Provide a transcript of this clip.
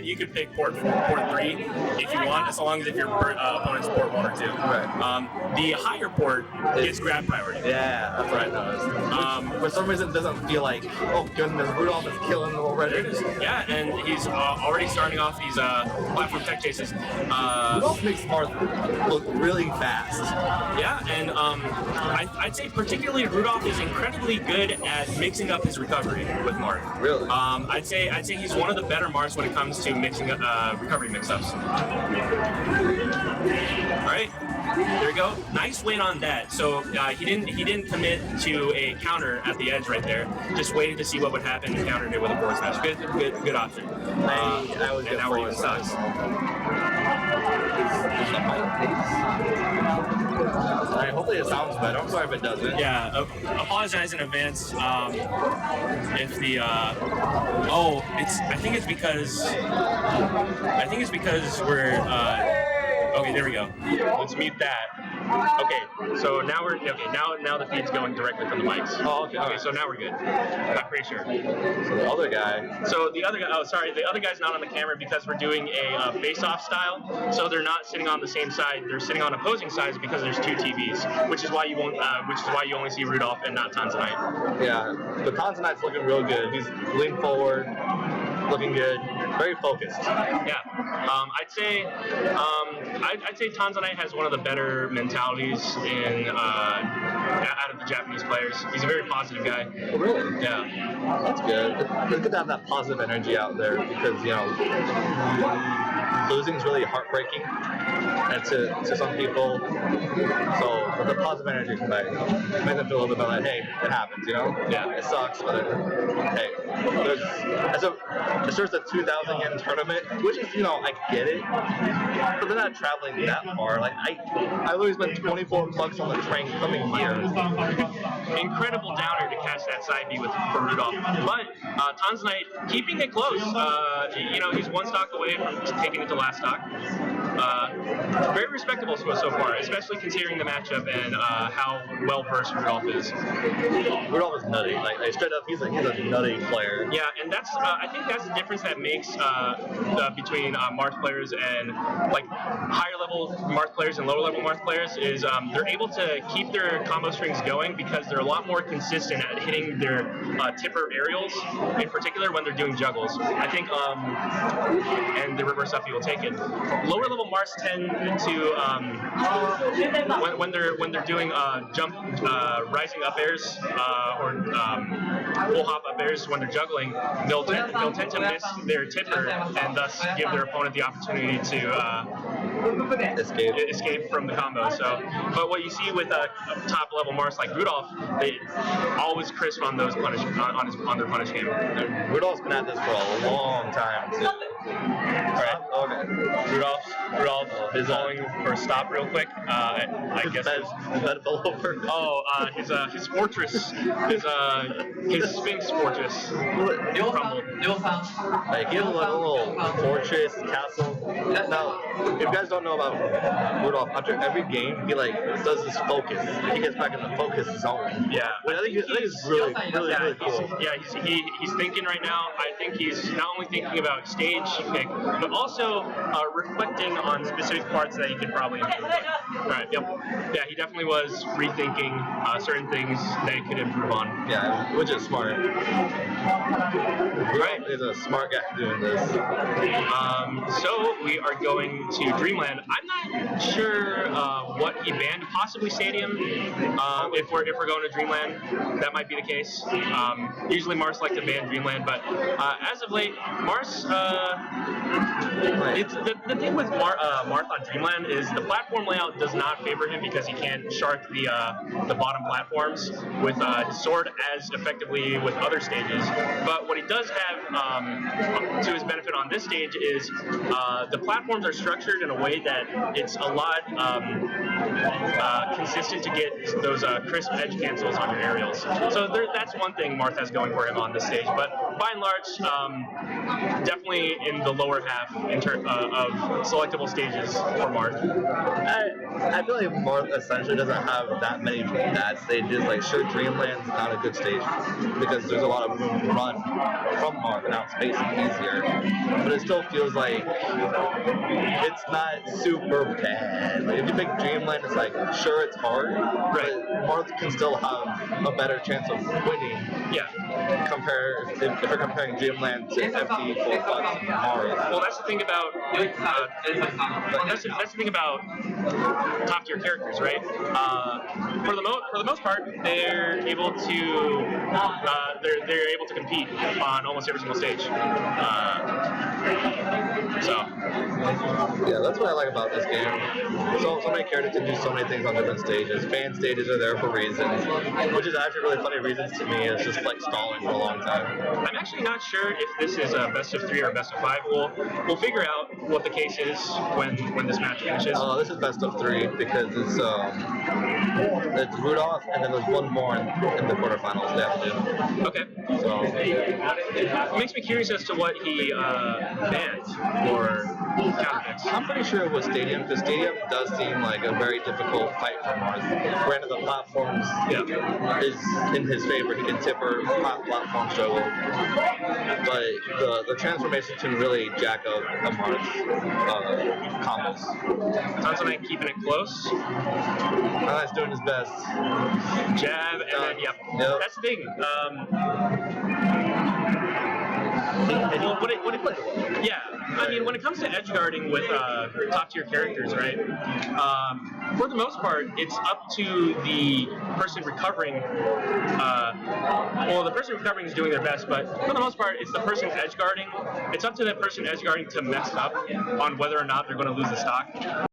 You could pick port 3 if you want, as long as if your opponent's port 1 or 2. Right. The higher port gets grab priority. Yeah, that's what I noticed. For some reason, it doesn't feel like, oh goodness, Rudolph is killing him already. Yeah, and he's already starting off these platform tech chases. Rudolph makes Marth look really fast. Yeah, and I'd say particularly Rudolph is incredibly good at mixing up his recovery with Marth. Really? I'd say he's one of the better Marths when it comes to mixing recovery mix-ups. All right, there we go. Nice win on that. So he didn't commit to a counter at the edge right there. Just waited to see what would happen and countered it with a forward smash. Good option. I was and now we're even size. Hopefully it sounds better. I'm sorry if it doesn't. Yeah, apologize in advance. If the I think it's because we're okay. There we go. Let's mute that. Okay, so now now the feed's going directly from the mics. Oh, okay. Okay, so now we're good. I'm pretty sure. So the other guy. Oh, sorry. The other guy's not on the camera because we're doing a face-off style. So they're not sitting on the same side. They're sitting on opposing sides because there's 2 TVs, which is why you won't. Which is why you only see Rudolph and not Tanzanyte. Yeah, but Tanzanyte's looking real good. He's leaning forward, looking good, very focused. Yeah, I'd say Tanzanyte has one of the better mentalities in out of the Japanese players. He's a very positive guy. Oh, really? Yeah. That's good. It's good to have that positive energy out there because, losing is really heartbreaking and to some people. So with the positive energy come back, make them feel a little bit like, hey, it happens, Yeah. It sucks, but hey, it's just a 2,000 yen tournament, which is, I get it, but they're not traveling that far. Like I literally spent $24 on the train coming here. Incredible downer to catch that side B for Rudolph, but Tanzanyte keeping it close. He's 1 stock away from taking it to last stock. Very respectable so far, especially considering the matchup and how well versed Rudolph is. Rudolph is nutty. Like straight up, he's a nutty player. Yeah, and that's I think that's the difference that makes between Marth players and like higher level Marth players and lower level Marth players is they're able to keep their combo strings going because they're a lot more consistent at hitting their tipper aerials, in particular when they're doing juggles. I think and the reverse up will take it. Lower level Marths tend to when they're doing jump rising up airs or full hop up airs when they're juggling, they'll tend to miss their tipper and thus give their opponent the opportunity to escape from the combo. So, but what you see with top level Marths like Rudolph, they always crisp on those on their punish game. And Rudolph's been at this for a long time too. Alright. Okay. Rudolph is going for a stop real quick. I guess his bed fell over. Oh, his fortress, his Sphinx fortress crumbled. Like he has a little fortress castle. Now, if you guys don't know about Rudolph, after every game he does this focus. He gets back in the focus zone. Yeah, I think it's really cool. He's thinking right now. I think he's not only thinking about stage pick, but also reflecting on specific parts that he could probably improve on. Right. Yep. Yeah, he definitely was rethinking certain things that he could improve on. Yeah, which is smart. Right. He's a smart guy doing this. So we are going to Dreamland. I'm not sure what he banned. Possibly Stadium. If we're going to Dreamland, that might be the case. Usually Marths like to ban Dreamland, but as of late, Marths. It's the thing with Marth on Dreamland is the platform layout does not favor him because he can't shark the bottom platforms with his sword as effectively with other stages. But what he does have to his benefit on this stage is the platforms are structured in a way that it's a lot consistent to get those crisp edge cancels on your aerials. So that's one thing Marth has going for him on this stage. But by and large, definitely in the lower half in terms of selectable level stages for Marth. I feel like Marth essentially doesn't have that many bad stages. Like, sure, Dreamland's not a good stage because there's a lot of room to run from Marth and outspace it easier. But it still feels like it's not super bad. Like, if you pick Dreamland, it's like, sure, it's hard, but Marth can still have a better chance of winning. Yeah. If you're comparing Dreamland to empty full flux Marth. Well, that's the thing about that's the thing about top tier characters, right? For the most part, they're able to they're able to compete on almost every single stage. Yeah, that's what I like about this game. So many characters can do so many things on different stages. Fan stages are there for reasons, which is actually really funny reasons to me. It's just like stalling for a long time. I'm actually not sure if this is a best of 3 or a best of 5. We'll figure out what the case is when this match finishes. This is best of 3 because it's Rudolph, and then there's one more in the quarterfinals they have to do. Okay. So it makes me curious as to what he banned for counterpicks. I'm pretty sure it was Stadium, because Stadium does seem like a very difficult fight for Marth. Granted, the platforms is in his favor. He can tipper platform struggle, but the transformation can really jack up a Marth's combos. Tanzanyte keeping it close. Tanzanyte's doing his best. Jab, and then, yep. That's the thing. I mean, when it comes to edge guarding with top tier characters, right? For the most part, it's up to the person recovering. The person recovering is doing their best, but for the most part, it's the person edge guarding. It's up to that person edge guarding to mess up on whether or not they're going to lose the stock.